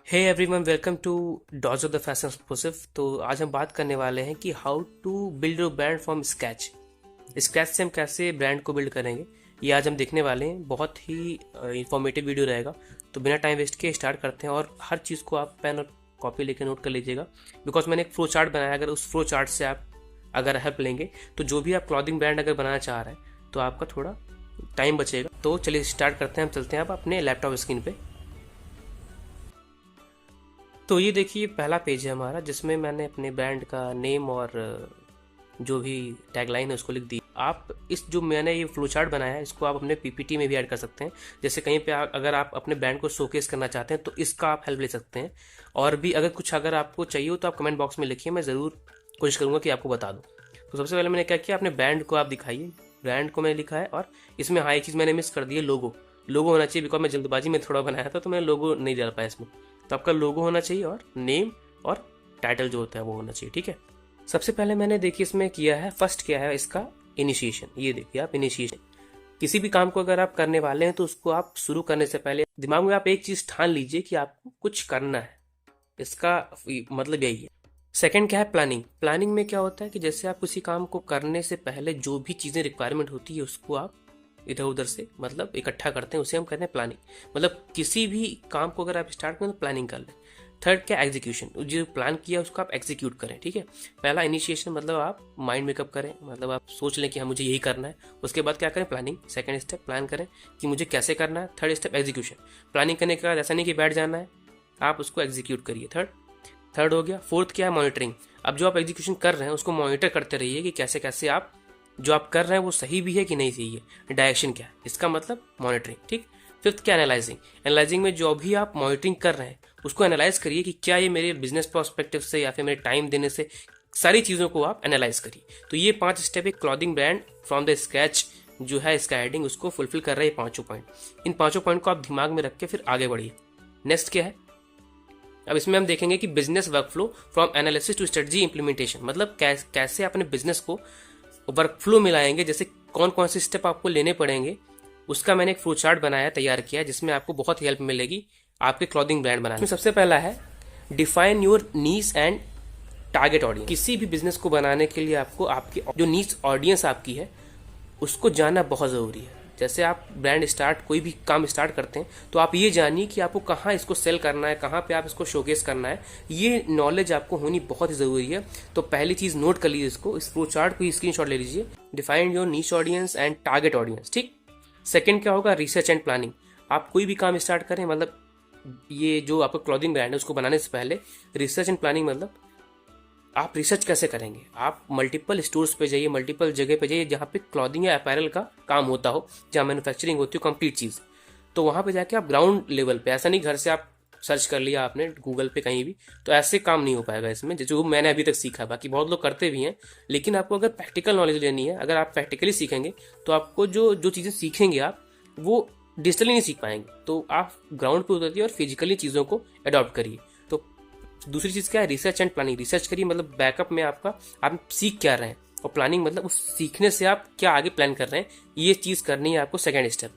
Hey everyone, welcome to dose of the fashion exclusive. तो आज हम बात करने वाले हैं कि how to build your brand from scratch. Scratch से हम कैसे ब्रांड को बिल्ड करेंगे, ये आज हम देखने वाले हैं। बहुत ही इंफॉर्मेटिव वीडियो रहेगा, तो बिना टाइम वेस्ट के स्टार्ट करते हैं। और हर चीज़ को आप पेन और कॉपी लेकर नोट कर लीजिएगा, बिकॉज मैंने एक फ्लो चार्ट बनाया। अगर उस फ्लो चार्ट से आप अगर हेल्प लेंगे तो जो भी आप क्लॉथिंग ब्रांड अगर बनाना चाह रहे हैं तो आपका थोड़ा टाइम बचेगा। तो चलिए स्टार्ट करते हैं। हम चलते हैं आप अपने लैपटॉप स्क्रीन पे। तो ये देखिए, पहला पेज है हमारा, जिसमें मैंने अपने ब्रांड का नेम और जो भी टैगलाइन है उसको लिख दी। आप इस जो मैंने ये फ्लो चार्ट बनाया है, इसको आप अपने पीपीटी में भी ऐड कर सकते हैं। जैसे कहीं पे अगर आप अपने ब्रांड को शोकेस करना चाहते हैं तो इसका आप हेल्प ले सकते हैं। और भी अगर आपको चाहिए हो तो आप कमेंट बॉक्स में लिखिए, मैं ज़रूर कोशिश करूँगा कि आपको बता दूँ। तो सबसे पहले मैंने क्या किया, अपने ब्रांड को आप दिखाइए। ब्रांड को मैंने लिखा है, और इसमें हाँ एक चीज़ मैंने मिस कर दी है, लोगो होना चाहिए। बिकॉज मैं जल्दबाजी में थोड़ा बनाया था तो मैं लोगो नहीं डाल पाया इसमें। तो आपका लोगो होना चाहिए और नेम और टाइटल जो होता है वो होना चाहिए, ठीक है। सबसे पहले मैंने देखिए इसमें किया है, फर्स्ट क्या है इसका इनिशिएशन। ये देखिए आप, इनिशिएशन। किसी भी काम को अगर आप करने वाले हैं तो उसको आप शुरू करने से पहले दिमाग में आप एक चीज ठान लीजिए कि आपको कुछ करना है। इसका मतलब यही है। सेकंड क्या है, प्लानिंग। प्लानिंग में क्या होता है कि जैसे आप किसी काम को करने से पहले जो भी चीजें रिक्वायरमेंट होती है उसको आप इधर उधर से मतलब इकट्ठा करते हैं, उसे हम कहते हैं प्लानिंग। मतलब किसी भी काम को अगर आप स्टार्ट करें तो प्लानिंग कर लें। थर्ड क्या, एग्जीक्यूशन। जो प्लान किया उसको आप एग्जीक्यूट करें, ठीक है। पहला इनिशिएशन मतलब आप माइंड मेकअप करें, मतलब आप सोच लें कि हाँ मुझे यही करना है। उसके बाद क्या करें, प्लानिंग। सेकंड स्टेप प्लान करें कि मुझे कैसे करना है। Third step execution. प्लानिंग करने के बाद ऐसा नहीं कि बैठ जाना है, आप उसको एग्जीक्यूट करिए। थर्ड हो गया। फोर्थ क्या है, मॉनिटरिंग। अब जो आप एग्जीक्यूशन कर रहे हैं उसको मॉनिटर करते रहिए कि कैसे कैसे आप जो आप कर रहे हैं वो सही भी है कि नहीं सही है। डायरेक्शन क्या है, इसका मतलब मॉनिटरिंग, ठीक। फिफ्थ क्या, एनालाइजिंग। एनालाइजिंग में जो भी आप मॉनिटरिंग कर रहे हैं उसको एनालाइज करिए कि क्या ये मेरे बिजनेस पर्सपेक्टिव से या फिर मेरे टाइम देने से, सारी चीज़ों को आप एनालाइज करिए। तो ये 5 स्टेप एक clothing brand from the scratch जो है इसका हेडिंग, उसको फुलफिल कर रहे हैं 5 पॉइंट। इन 5 पॉइंट को आप दिमाग में रख के फिर आगे बढ़िए। नेक्स्ट क्या है, अब इसमें हम देखेंगे कि business workflow from analysis to strategy implementation. मतलब कैसे अपने बिजनेस को वर्कफ्लो में लाएंगे, जैसे कौन कौन से स्टेप आपको लेने पड़ेंगे। उसका मैंने एक फ्लो चार्ट बनाया, तैयार किया, जिसमें आपको बहुत हेल्प मिलेगी आपके क्लॉथिंग ब्रांड बनाने में। सबसे पहला है, define your niche and target audience. किसी भी बिजनेस को बनाने के लिए आपको आपकी जो नीश ऑडियंस आपकी है उसको जानना बहुत ज़रूरी है। जैसे आप ब्रांड स्टार्ट कोई भी काम स्टार्ट करते हैं तो आप ये जानिए कि आपको कहाँ इसको सेल करना है, कहाँ पे आप इसको शोकेस करना है। ये नॉलेज आपको होनी बहुत ही ज़रूरी है। तो पहली चीज़ नोट कर लीजिए इसको, इस फ्लो चार्ट को स्क्रीनशॉट ले लीजिए। Define your niche audience and target audience, ठीक। सेकंड क्या होगा, रिसर्च एंड प्लानिंग। आप कोई भी काम स्टार्ट करें, मतलब ये जो आपका क्लॉथिंग ब्रांड है उसको बनाने से पहले रिसर्च एंड प्लानिंग मतलब आप रिसर्च कैसे करेंगे। आप मल्टीपल स्टोर्स पे जाइए, मल्टीपल जगह पे जाइए जहाँ पे क्लॉथिंग या अपैरल का काम होता हो, जहाँ मैन्युफैक्चरिंग होती हो कंप्लीट चीज़। तो वहाँ पे जाके आप ग्राउंड लेवल पे, ऐसा नहीं घर से आप सर्च कर लिया आपने गूगल पे कहीं भी, तो ऐसे काम नहीं हो पाएगा इसमें, जो मैंने अभी तक सीखा। बाकी बहुत लोग करते भी हैं, लेकिन आपको अगर प्रैक्टिकल नॉलेज लेनी है, अगर आप प्रैक्टिकली सीखेंगे तो आपको जो जो चीज़ें सीखेंगे आप वो डिजिटली नहीं सीख पाएंगे। तो आप ग्राउंड पे उतरिए और फिजिकली चीज़ों को अडॉप्ट करिए। तो दूसरी चीज़ क्या है, रिसर्च एंड प्लानिंग। रिसर्च करिए, मतलब बैकअप में आपका आप सीख क्या रहे हैं, और प्लानिंग मतलब उस सीखने से आप क्या आगे प्लान कर रहे हैं, ये चीज़ करनी है आपको सेकंड स्टेप।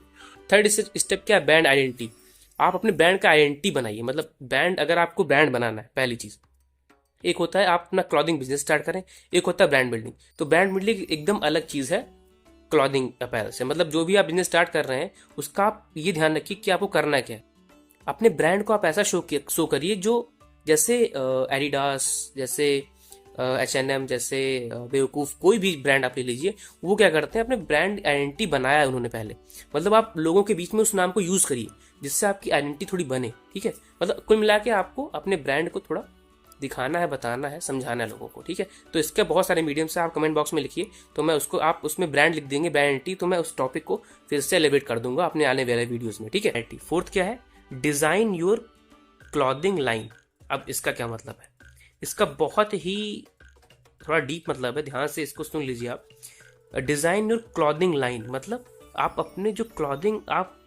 थर्ड स्टेप क्या है, ब्रांड आइडेंटिटी। आप अपने ब्रांड का आइडेंटिटी बनाइए। मतलब ब्रांड, अगर आपको ब्रांड बनाना है, पहली चीज़ एक होता है आप अपना क्लॉथिंग बिजनेस स्टार्ट करें, एक होता है ब्रांड बिल्डिंग। तो ब्रांड बिल्डिंग एकदम अलग चीज़ है क्लॉथिंग अपैरल से। मतलब जो भी आप बिजनेस स्टार्ट कर रहे हैं उसका आप ये ध्यान रखिए कि आपको करना क्या है। अपने ब्रांड को आप ऐसा शो करिए जो, जैसे एडिडास, जैसे H&M, जैसे बेवकूफ़, कोई भी ब्रांड आप ले लीजिए, वो क्या करते हैं, अपने ब्रांड आइडेंटिटी बनाया है उन्होंने पहले। मतलब आप लोगों के बीच में उस नाम को यूज़ करिए जिससे आपकी आइडेंटिटी थोड़ी बने, ठीक है। मतलब कुल मिला के आपको अपने ब्रांड को थोड़ा दिखाना है, बताना है, समझाना है लोगों को, ठीक है। तो इसके बहुत सारे मीडियम्स है, आप कमेंट बॉक्स में लिखिए, तो मैं उसको, आप उसमें ब्रांड लिख देंगे, ब्रांड आइडेंटिटी, तो मैं उस टॉपिक को फिर से एलिब्रेट कर दूंगा अपने आने वाले वीडियोज़ में, ठीक है। फोर्थ क्या है, डिज़ाइन योर क्लॉथिंग लाइन। अब इसका क्या मतलब है, इसका बहुत ही थोड़ा डीप मतलब है, ध्यान से इसको सुन लीजिए आप। डिज़ाइन योर क्लॉथिंग लाइन मतलब आप अपने जो क्लॉथिंग, आप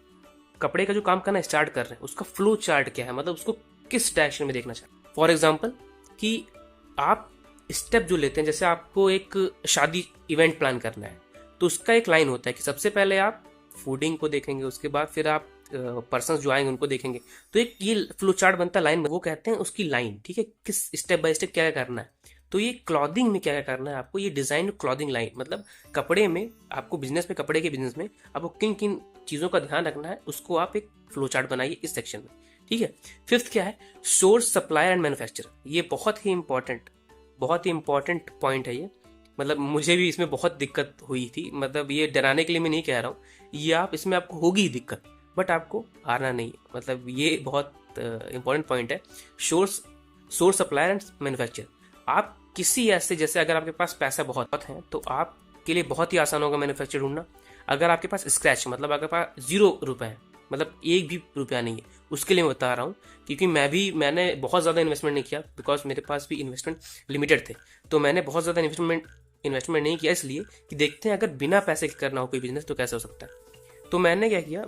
कपड़े का जो काम करना स्टार्ट कर रहे हैं उसका फ्लो चार्ट क्या है, मतलब उसको किस डायरेक्शन में देखना चाहते हैं। फॉर एग्जाम्पल कि आप स्टेप जो लेते हैं, जैसे आपको एक शादी इवेंट प्लान करना है तो उसका एक लाइन होता है कि सबसे पहले आप फूडिंग को देखेंगे, उसके बाद फिर आप पर्सन जो आएंगे उनको देखेंगे। तो एक ये फ्लो चार्ट बनता है, लाइन वो कहते हैं उसकी लाइन, ठीक है, किस स्टेप बाय स्टेप क्या क्या करना है। तो ये क्लॉथिंग में क्या क्या करना है आपको, ये डिजाइन क्लॉथिंग लाइन, मतलब कपड़े में आपको, बिजनेस में, कपड़े के बिजनेस में आपको किन किन चीज़ों का ध्यान रखना है, उसको आप एक फ्लो चार्ट बनाइए इस सेक्शन में, ठीक है। फिफ्थ क्या है, सोर्स, सप्लायर एंड मैन्युफैक्चर। ये बहुत ही इंपॉर्टेंट पॉइंट है ये। मतलब मुझे भी इसमें बहुत दिक्कत हुई थी, मतलब ये डराने के लिए मैं नहीं कह रहा हूँ, ये आप इसमें आपको होगी दिक्कत, बट आपको हारना नहीं है। मतलब ये बहुत इंपॉर्टेंट पॉइंट है। Source, supplier and manufacture. आप किसी ऐसे, जैसे अगर आपके पास पैसा बहुत है तो आपके लिए बहुत ही आसान होगा मैन्युफैक्चर ढूंढना। अगर आपके पास स्क्रैच, मतलब आपके पास 0 रुपए है, मतलब एक भी रुपया नहीं है, उसके लिए मैं बता रहा हूँ, क्योंकि मैंने बहुत ज़्यादा इन्वेस्टमेंट नहीं किया, बिकॉज मेरे पास भी इन्वेस्टमेंट लिमिटेड थे। तो मैंने बहुत ज़्यादा इन्वेस्टमेंट नहीं किया, इसलिए कि देखते हैं अगर बिना पैसे के करना हो कोई बिजनेस तो कैसे हो सकता है। तो मैंने क्या किया,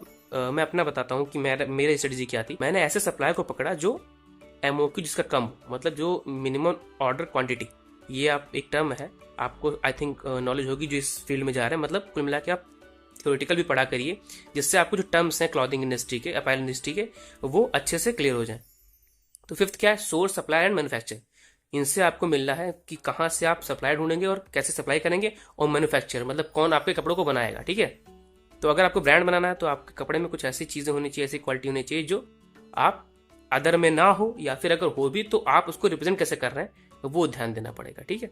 मैं अपना बताता हूँ कि मेरी स्ट्रेटजी क्या थी। मैंने ऐसे सप्लायर को पकड़ा जो एमओक्यू जिसका कम हो, मतलब जो मिनिमम ऑर्डर क्वांटिटी, ये आप एक टर्म है, आपको आई थिंक नॉलेज होगी जो इस फील्ड में जा रहे हैं। मतलब कुल मिला के आप थ्योरेटिकल भी पढ़ा करिए, जिससे आपको जो टर्म्स हैं क्लॉथिंग इंडस्ट्री के, अपैरल इंडस्ट्री के, वो अच्छे से क्लियर हो जाए। तो फिफ्थ क्या है, सोर्स, सप्लाई एंड मैन्युफैक्चर। इनसे आपको मिलना है कि कहाँ से आप सप्लाई ढूंढेंगे और कैसे सप्लाई करेंगे, और मैन्युफैक्चर मतलब कौन आपके कपड़ों को बनाएगा, ठीक है। तो अगर आपको ब्रांड बनाना है तो आपके कपड़े में कुछ ऐसी चीजें होनी चाहिए, ऐसी क्वालिटी होनी चाहिए जो आप अदर में ना हो, या फिर अगर हो भी तो आप उसको रिप्रेजेंट कैसे कर रहे हैं तो वो ध्यान देना पड़ेगा, ठीक है।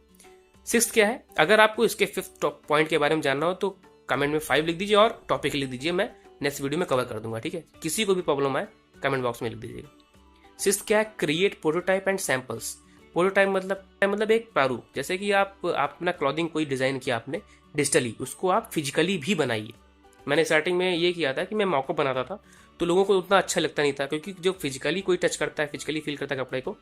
सिक्स्थ क्या है, अगर आपको इसके फिफ्थ पॉइंट के बारे में जानना हो तो कमेंट में 5 लिख दीजिए और टॉपिक लिख दीजिए, मैं नेक्स्ट वीडियो में कवर कर दूंगा, ठीक है। किसी को भी प्रॉब्लम आए कमेंट बॉक्स में लिख दीजिएगा। सिक्स्थ क्या है, create prototype and samples. Prototype मतलब एक प्रारूप, जैसे कि आप अपना क्लॉथिंग कोई डिजाइन किया आपने डिजिटली, उसको आप फिजिकली भी बनाइए। मैंने स्टार्टिंग में ये किया था कि मैं मॉकअप बनाता था, तो लोगों को उतना अच्छा लगता नहीं था, क्योंकि जो फिजिकली कोई टच करता है, फिजिकली फील करता है कपड़े को,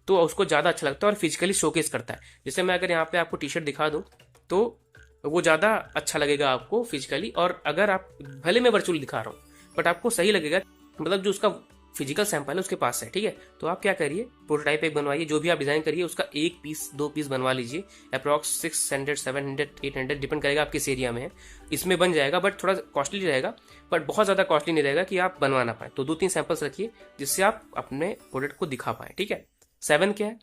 तो उसको ज़्यादा अच्छा लगता है और फिजिकली शोकेस करता है। जैसे मैं अगर यहाँ पे आपको टी शर्ट दिखा दूँ तो वो ज़्यादा अच्छा लगेगा आपको फिजिकली, और अगर आप, भले मैं वर्चुअली दिखा रहा हूँ बट आपको सही लगेगा, मतलब जो उसका फिजिकल सैंपल है उसके पास है, ठीक है। तो आप क्या करिए, प्रोटोटाइप एक बनवाइए, जो भी आप डिजाइन करिए उसका 1 पीस 2 पीस बनवा लीजिए, अप्रॉक्स 600 700 800 डिपेंड करेगा आप किस एरिया में है, इसमें बन जाएगा। बट थोड़ा कॉस्टली रहेगा, बट बहुत ज़्यादा कॉस्टली नहीं रहेगा कि आप बनवा ना पाए। तो 2-3 सैंपल्स रखिए जिससे आप अपने प्रोडक्ट को दिखा पाए, ठीक है। 7 क्या है,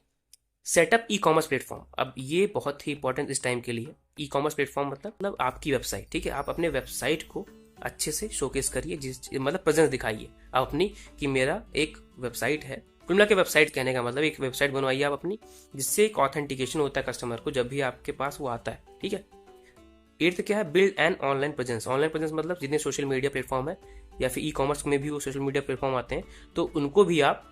सेटअप ई कॉमर्स प्लेटफॉर्म। अब ये बहुत ही इंपॉर्टेंट इस टाइम के लिए। ई कॉमर्स प्लेटफॉर्म मतलब आपकी वेबसाइट, ठीक है। आप अपने वेबसाइट को अच्छे से शोकेस करिए, मतलब प्रेजेंस दिखाइए आप अपनी, कि मेरा एक वेबसाइट है। कुल मिला के वेबसाइट कहने का मतलब एक वेबसाइट बनवाइए आप अपनी, जिससे एक ऑथेंटिकेशन होता है कस्टमर को जब भी आपके पास वो आता है, ठीक है। 8th क्या है, build an online presence. Online presence मतलब जितने सोशल मीडिया प्लेटफॉर्म है, या फिर ई कॉमर्स में भी वो सोशल मीडिया प्लेटफॉर्म आते हैं, तो उनको भी आप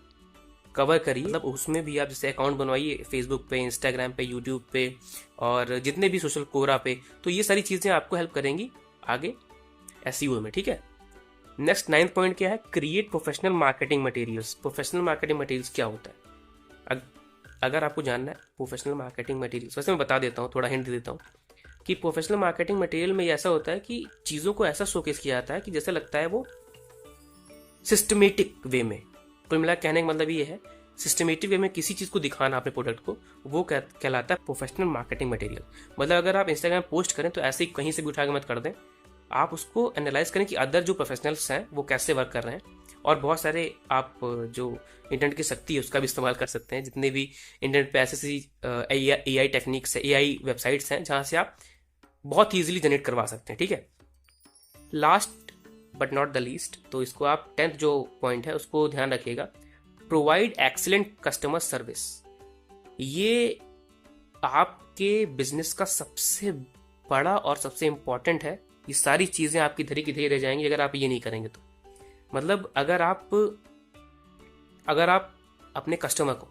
कवर करिए। मतलब उसमें भी आप जैसे अकाउंट बनवाइए फेसबुक पे, इंस्टाग्राम पे, यूट्यूब पे, और जितने भी सोशल कोरा पे। तो ये सारी चीज़ें आपको हेल्प करेंगी आगे एसईओ में, ठीक है। नेक्स्ट 9th पॉइंट क्या है, create professional marketing materials. Professional marketing materials क्या होता है, अगर आपको जानना है प्रोफेशनल मार्केटिंग मटेरियल्स, वैसे मैं बता देता हूँ, थोड़ा हिंट दे देता हूँ कि प्रोफेशनल मार्केटिंग मटेरियल में ऐसा होता है कि चीज़ों को ऐसा शोकेस किया जाता है कि जैसे लगता है वो सिस्टमेटिक वे में। कुल मिला कहने का मतलब ये है, सिस्टमेटिक वे में किसी चीज़ को दिखाना अपने प्रोडक्ट को, वो कहलाता है प्रोफेशनल मार्केटिंग मटेरियल। मतलब अगर आप इंस्टाग्राम पोस्ट करें तो ऐसे ही कहीं से भी उठा के मत कर दें, आप उसको एनालाइज करें कि अदर जो प्रोफेशनल्स हैं वो कैसे वर्क कर रहे हैं। और बहुत सारे आप जो इंटरनेट की शक्ति है उसका भी इस्तेमाल कर सकते हैं, जितने भी इंटरनेट पे ऐसी AI टेक्निक्स है, AI वेबसाइट्स हैं जहाँ से आप बहुत ईजिली जनरेट करवा सकते हैं, ठीक है। Last but not the least, तो इसको आप 10th जो पॉइंट है उसको ध्यान रखिएगा, प्रोवाइड एक्सीलेंट कस्टमर सर्विस। ये आपके बिजनेस का सबसे बड़ा और सबसे इंपॉर्टेंट है। ये सारी चीजें आपकी धरी की धरी रह जाएंगी अगर आप ये नहीं करेंगे तो। मतलब अगर आप अपने कस्टमर को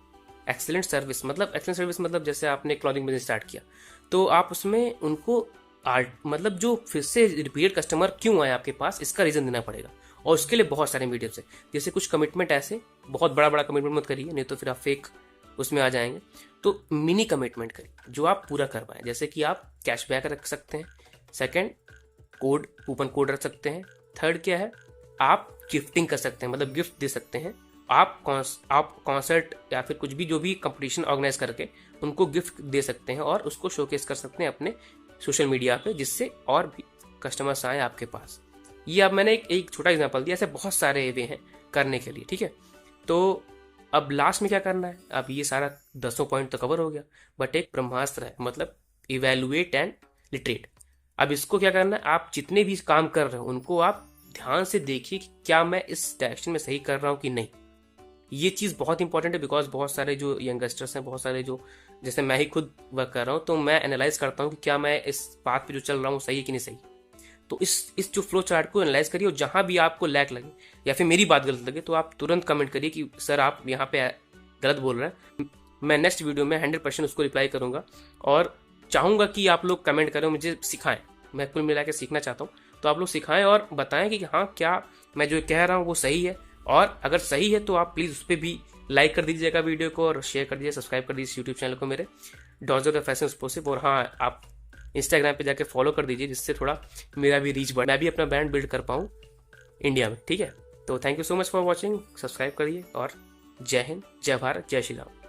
एक्सीलेंट सर्विस मतलब जैसे आपने क्लॉथिंग बिजनेस स्टार्ट किया तो आप उसमें उनको मतलब जो फिर से रिपीटेड कस्टमर क्यों आए आपके पास, इसका रीजन देना पड़ेगा। और उसके लिए बहुत सारे मीडियम्स है, जैसे कुछ कमिटमेंट, ऐसे बहुत बड़ा कमिटमेंट मत करिए, नहीं तो फिर आप फेक उसमें आ जाएंगे। तो मिनी कमिटमेंट करिए जो आप पूरा कर पाए, जैसे कि आप कैशबैक रख सकते हैं, सेकंड कूपन कोड रख सकते हैं, थर्ड क्या है, आप गिफ्टिंग कर सकते हैं, मतलब गिफ्ट दे सकते हैं। आप कॉन्सर्ट या फिर कुछ भी जो भी कंपटीशन ऑर्गेनाइज करके उनको गिफ्ट दे सकते हैं और उसको शोकेस कर सकते हैं अपने सोशल मीडिया पे, जिससे और भी कस्टमर्स आए आपके पास। ये अब मैंने एक छोटा एग्जांपल दिया, ऐसे बहुत सारे वे हैं करने के लिए, ठीक है। तो अब लास्ट में क्या करना है, अब ये सारा 10 पॉइंट तो कवर हो गया, बट एक ब्रह्मास्त्र है, मतलब इवेलुएट एंड लिटरेट। अब इसको क्या करना है, आप जितने भी काम कर रहे हो उनको आप ध्यान से देखिए कि क्या मैं इस डायरेक्शन में सही कर रहा हूँ कि नहीं। ये चीज़ बहुत इंपॉर्टेंट है, बिकॉज बहुत सारे जो यंगस्टर्स हैं, बहुत सारे जो, जैसे मैं ही खुद वर्क कर रहा हूँ, तो मैं एनालाइज करता हूँ कि क्या मैं इस पाथ पे जो चल रहा हूँ सही है कि नहीं सही। तो इस जो फ्लो चार्ट को एनालाइज करिए, और जहां भी आपको लैग लगे या फिर मेरी बात गलत लगे तो आप तुरंत कमेंट करिए कि सर आप यहाँ पे गलत बोल रहे हैं। मैं नेक्स्ट वीडियो में 100% उसको रिप्लाई करूंगा, और चाहूंगा कि आप लोग कमेंट करें, मुझे सिखाएं। मैं कुल मिला के सीखना चाहता हूँ, तो आप लोग सिखाएं और बताएं कि हाँ क्या मैं जो कह रहा हूँ वो सही है, और अगर सही है तो आप प्लीज़ उस पर भी लाइक कर दीजिएगा वीडियो को, और शेयर कर दीजिए, सब्सक्राइब कर दीजिए यूट्यूब चैनल को मेरे dose of the fashion explosive. और हाँ, आप इंस्टाग्राम पे जाके फॉलो कर दीजिए, जिससे थोड़ा मेरा भी रीच बढ़े, मैं भी अपना ब्रांड बिल्ड कर पाऊँ इंडिया में, ठीक है। तो thank you so much for watching, subscribe करिए, और जय हिंद, जय भारत, जय श्री राम।